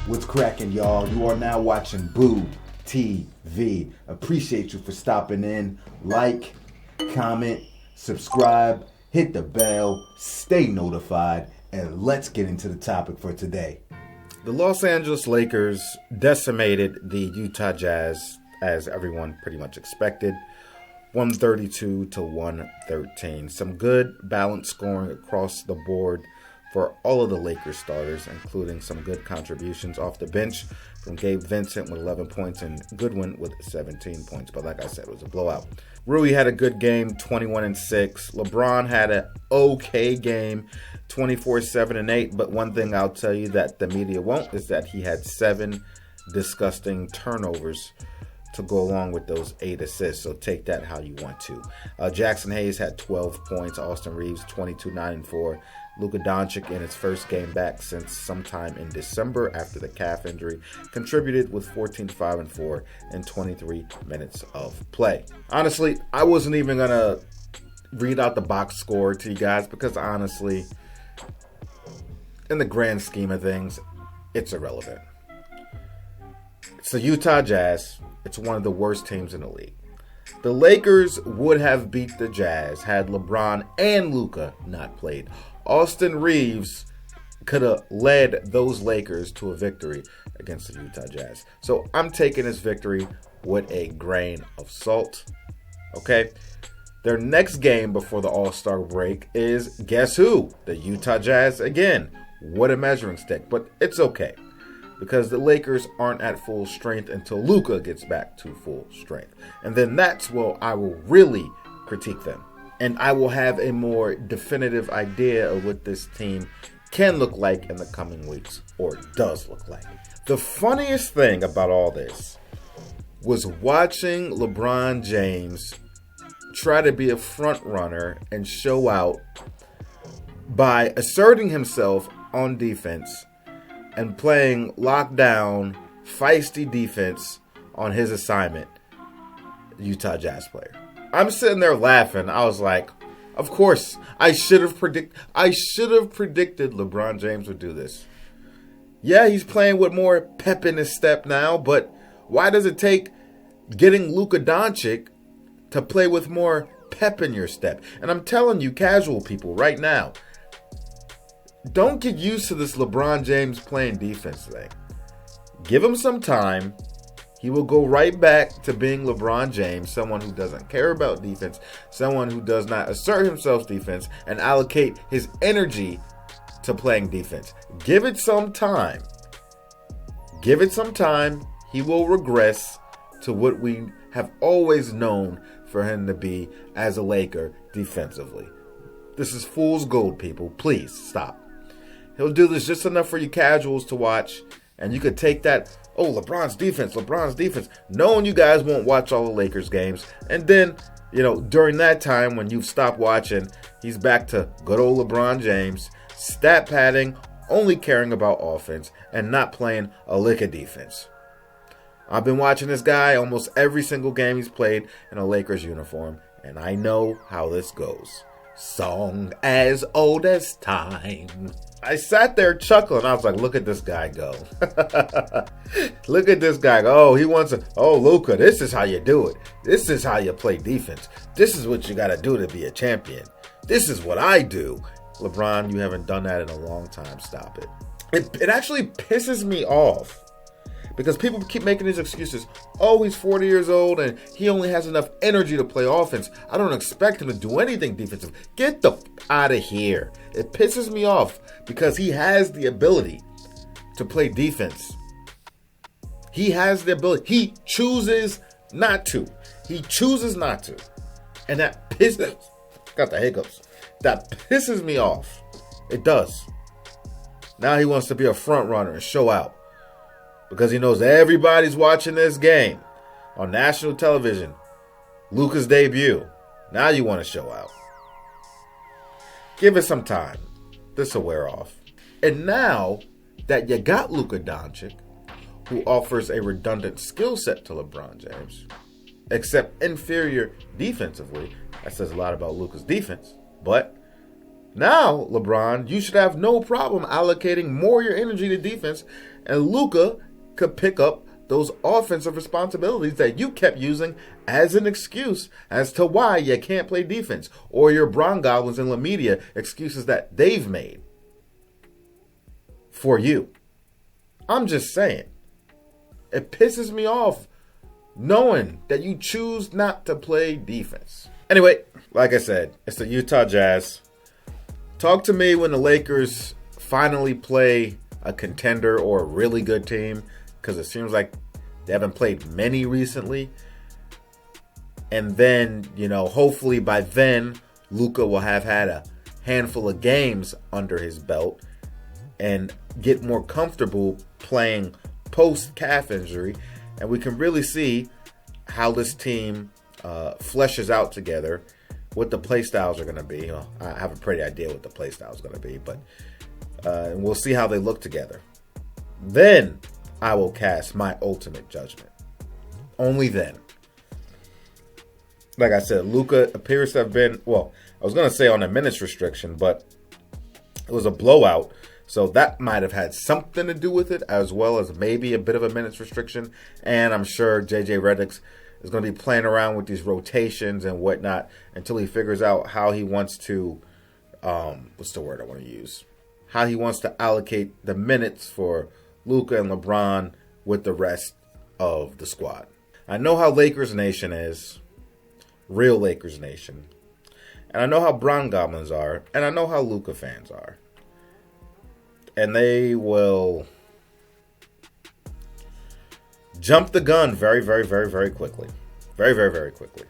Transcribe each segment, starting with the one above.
What's cracking, y'all? You are now watching Boo TV. Appreciate you for stopping in. Like, comment, subscribe, hit the bell, stay notified, and let's get into the topic for today. The Los Angeles Lakers decimated the Utah Jazz, as everyone pretty much expected, 132 to 113. Some good balanced scoring across the board for all of the Lakers starters, including some good contributions off the bench from Gabe Vincent with 11 points and Goodwin with 17 points. But like I said, it was a blowout. Rui had a good game, 21-6. LeBron had an okay game, 24-7-8. But one thing I'll tell you that the media won't is that he had 7 disgusting turnovers to go along with those 8 assists. So take that how you want to. Jackson Hayes had 12 points. Austin Reeves, 22-9-4. Luka Doncic, in his first game back since sometime in December after the calf injury, contributed with 14-5-4 in 23 minutes of play. Honestly, I wasn't even going to read out the box score to you guys because honestly, in the grand scheme of things, it's irrelevant. It's the Utah Jazz. It's one of the worst teams in the league. The Lakers would have beat the Jazz had LeBron and Luka not played. Austin Reeves could have led those Lakers to a victory against the Utah Jazz. So I'm taking this victory with a grain of salt. Okay? Their next game before the All-Star break is, guess who? The Utah Jazz again. What a measuring stick. But it's okay, because the Lakers aren't at full strength until Luka gets back to full strength. And then that's where I will really critique them. And I will have a more definitive idea of what this team can look like in the coming weeks, or does look like. The funniest thing about all this was watching LeBron James try to be a front runner and show out by asserting himself on defense and playing lockdown, feisty defense on his assignment, Utah Jazz player. I'm sitting there laughing. I was like, of course, I should have predicted LeBron James would do this. Yeah, he's playing with more pep in his step now, but why does it take getting Luka Doncic to play with more pep in your step? And I'm telling you, casual people, right now, don't get used to this LeBron James playing defense thing. Give him some time. He will go right back to being LeBron James, someone who doesn't care about defense, someone who does not assert himself defense and allocate his energy to playing defense. Give it some time. Give it some time. He will regress to what we have always known for him to be as a Laker defensively. This is fool's gold, people. Please stop. He'll do this just enough for you casuals to watch, and you could take that, oh, LeBron's defense, knowing you guys won't watch all the Lakers games. And then, during that time when you've stopped watching, he's back to good old LeBron James, stat padding, only caring about offense, and not playing a lick of defense. I've been watching this guy almost every single game he's played in a Lakers uniform, and I know how this goes. Song as old as time. I sat there chuckling. I was like, look at this guy go. Look at this guy go. Oh, he wants to. Oh, Luka, this is how you do it. This is how you play defense. This is what you got to do to be a champion. This is what I do. LeBron, you haven't done that in a long time. Stop it. It actually pisses me off. Because people keep making these excuses. Oh, he's 40 years old and he only has enough energy to play offense. I don't expect him to do anything defensive. Get the out of here. It pisses me off because he has the ability to play defense. He has the ability. He chooses not to. He chooses not to. And that pisses, got the hiccups. That pisses me off. It does. Now he wants to be a front runner and show out. Because he knows everybody's watching this game on national television. Luka's debut. Now you want to show out. Give it some time. This will wear off. And now that you got Luka Doncic, who offers a redundant skill set to LeBron James, except inferior defensively, that says a lot about Luka's defense. But Now, LeBron, you should have no problem allocating more of your energy to defense, and Luka could pick up those offensive responsibilities that you kept using as an excuse as to why you can't play defense, or your Bron Goblins and La Media excuses that they've made for you. I'm just saying. It pisses me off knowing that you choose not to play defense. Anyway, like I said, it's the Utah Jazz. Talk to me when the Lakers finally play a contender or a really good team, because it seems like they haven't played many recently. And then, hopefully by then, Luka will have had a handful of games under his belt and get more comfortable playing post-calf injury. And we can really see how this team fleshes out together, what the play styles are going to be. I have a pretty idea what the play style is going to be, but we'll see how they look together. Then I will cast my ultimate judgment. Only then. Like I said, Luka appears to have been, I was going to say on a minutes restriction, but it was a blowout. So that might have had something to do with it, as well as maybe a bit of a minutes restriction. And I'm sure JJ Redick is going to be playing around with these rotations and whatnot until he figures out how he wants to, what's the word I want to use? How he wants to allocate the minutes for Luka and LeBron with the rest of the squad. I know how Lakers Nation is, real Lakers Nation. And I know how Bron Goblins are, and I know how Luka fans are. And they will jump the gun very, very, very, very quickly. Very, very, very quickly.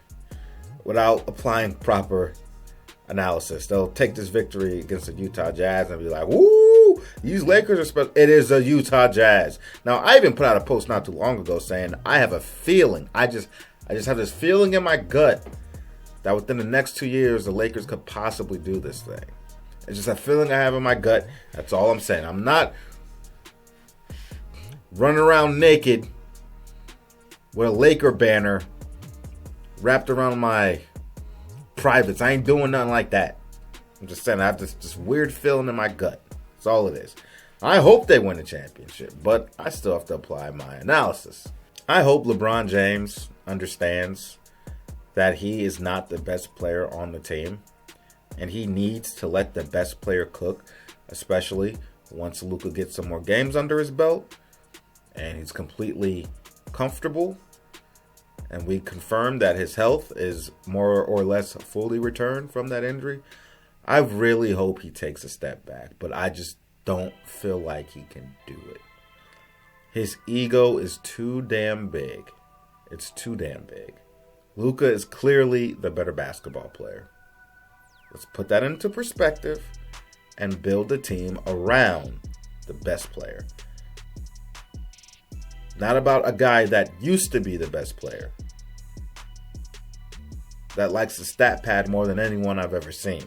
Without applying proper analysis. They'll take this victory against the Utah Jazz and be like, woo, these Lakers are special. It is the Utah Jazz. Now, I even put out a post not too long ago saying I have a feeling. I just have this feeling in my gut that within the next 2 years, the Lakers could possibly do this thing. It's just a feeling I have in my gut. That's all I'm saying. I'm not running around naked with a Laker banner wrapped around my privates. I ain't doing nothing like that. I'm just saying I have this weird feeling in my gut. That's all it is. I hope they win the championship, but I still have to apply my analysis. I hope LeBron James understands that he is not the best player on the team. And he needs to let the best player cook, especially once Luka gets some more games under his belt and he's completely comfortable. And we confirm that his health is more or less fully returned from that injury. I really hope he takes a step back, but I just don't feel like he can do it. His ego is too damn big. It's too damn big. Luka is clearly the better basketball player. Let's put that into perspective and build a team around the best player. Not about a guy that used to be the best player, that likes the stat pad more than anyone I've ever seen.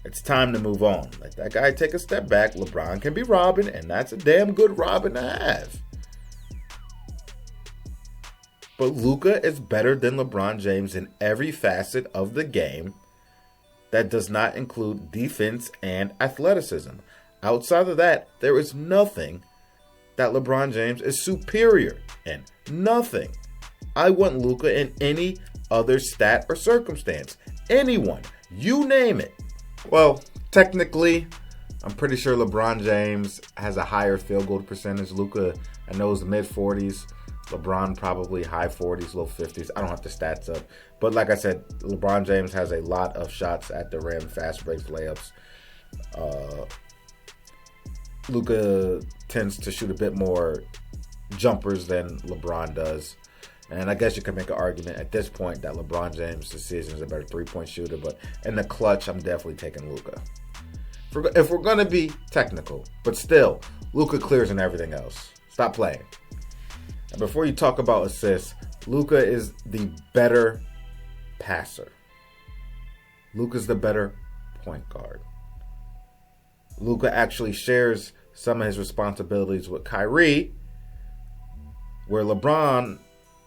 It's time to move on. Let that guy take a step back. LeBron can be Robin, and that's a damn good Robin to have. But Luka is better than LeBron James in every facet of the game. That does not include defense and athleticism. Outside of that, there is nothing that LeBron James is superior in. Nothing. I want Luka in any other stat or circumstance. Anyone. You name it. Well, technically, I'm pretty sure LeBron James has a higher field goal percentage. Luka, I know, is mid-40s. LeBron probably high 40s, low 50s. I don't have the stats up. But like I said, LeBron James has a lot of shots at the rim, fast breaks, layups. Luka tends to shoot a bit more jumpers than LeBron does. And I guess you can make an argument at this point that LeBron James this season is a better three-point shooter. But in the clutch, I'm definitely taking Luka. If we're going to be technical. But still, Luka clears in everything else. Stop playing. And before you talk about assists, Luka is the better passer. Luka's the better point guard. Luka actually shares some of his responsibilities with Kyrie, where LeBron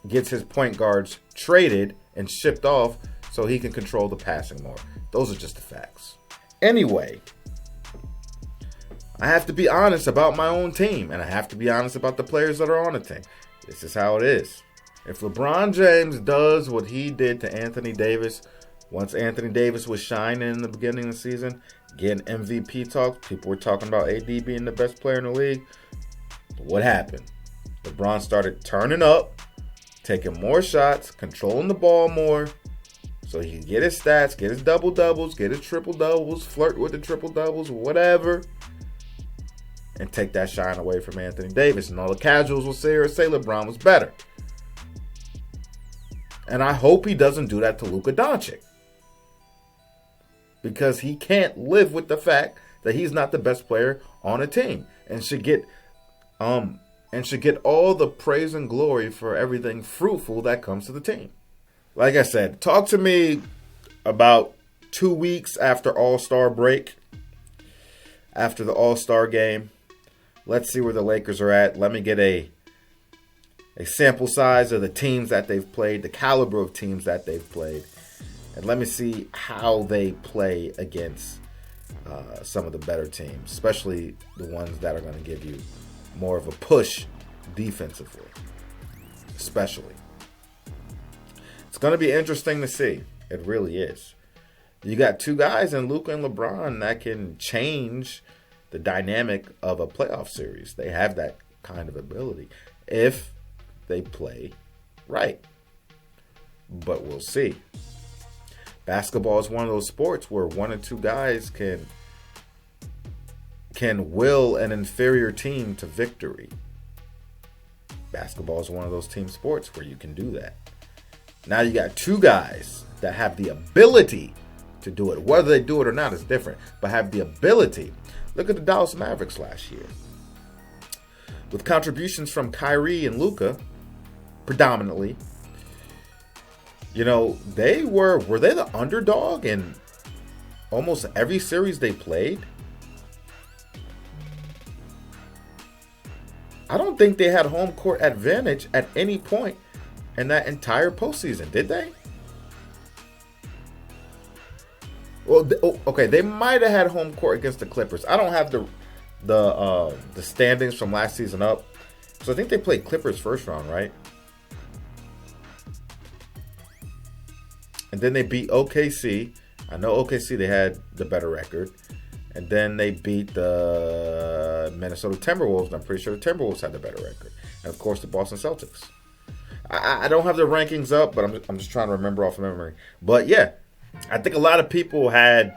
gets his point guards traded and shipped off so he can control the passing more. Those are just the facts. Anyway, I have to be honest about my own team, and I have to be honest about the players that are on the team. This is how it is. If LeBron James does what he did to Anthony Davis, once Anthony Davis was shining in the beginning of the season, getting MVP talk, people were talking about AD being the best player in the league. But what happened? LeBron started turning up, taking more shots, controlling the ball more, so he could get his stats, get his double-doubles, get his triple-doubles, flirt with the triple-doubles, whatever, and take that shine away from Anthony Davis. And all the casuals will say LeBron was better. And I hope he doesn't do that to Luka Doncic, because he can't live with the fact that he's not the best player on a team and should get all the praise and glory for everything fruitful that comes to the team. Like I said, talk to me about 2 weeks after All-Star break, after the All-Star game. Let's see where the Lakers are at. Let me get a sample size of the teams that they've played, the caliber of teams that they've played, and let me see how they play against some of the better teams, especially the ones that are going to give you more of a push defensively, especially. It's going to be interesting to see. It really is. You got two guys in Luka and LeBron that can change the dynamic of a playoff series. They have that kind of ability if they play right. But we'll see. Basketball is one of those sports where one or two guys can will an inferior team to victory. Basketball is one of those team sports where you can do that. Now you got two guys that have the ability to do it. Whether they do it or not is different, but have the ability. Look at the Dallas Mavericks last year. With contributions from Kyrie and Luka, predominantly, were they the underdog in almost every series they played? I don't think they had home court advantage at any point in that entire postseason, did they? Well, okay, they might have had home court against the Clippers. I don't have the standings from last season up, so I think they played Clippers first round, right? And then they beat OKC. I know OKC, they had the better record. And then they beat the Minnesota Timberwolves. And I'm pretty sure the Timberwolves had the better record. And, of course, the Boston Celtics. I don't have the rankings up, but I'm just trying to remember off of memory. But, yeah, I think a lot of people had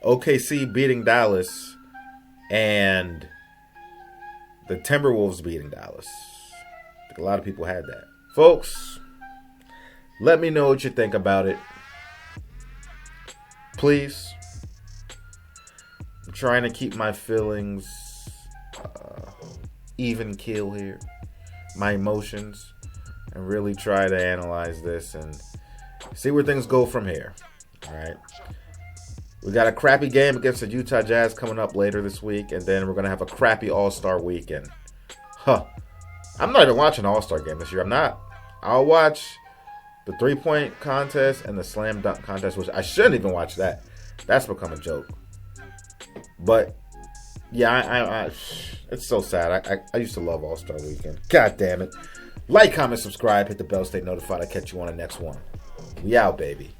OKC beating Dallas and the Timberwolves beating Dallas. I think a lot of people had that. Folks, let me know what you think about it. Please. I'm trying to keep my feelings even keel here. My emotions. And really try to analyze this and see where things go from here. All right. We got a crappy game against the Utah Jazz coming up later this week. And then we're going to have a crappy All-Star weekend. I'm not even watching an All-Star game this year. I'm not. I'll watch the three-point contest and the slam dunk contest, which I shouldn't even watch that. That's become a joke. But, yeah, it's so sad. I used to love All-Star Weekend. God damn it. Like, comment, subscribe, hit the bell, stay notified. I'll catch you on the next one. We out, baby.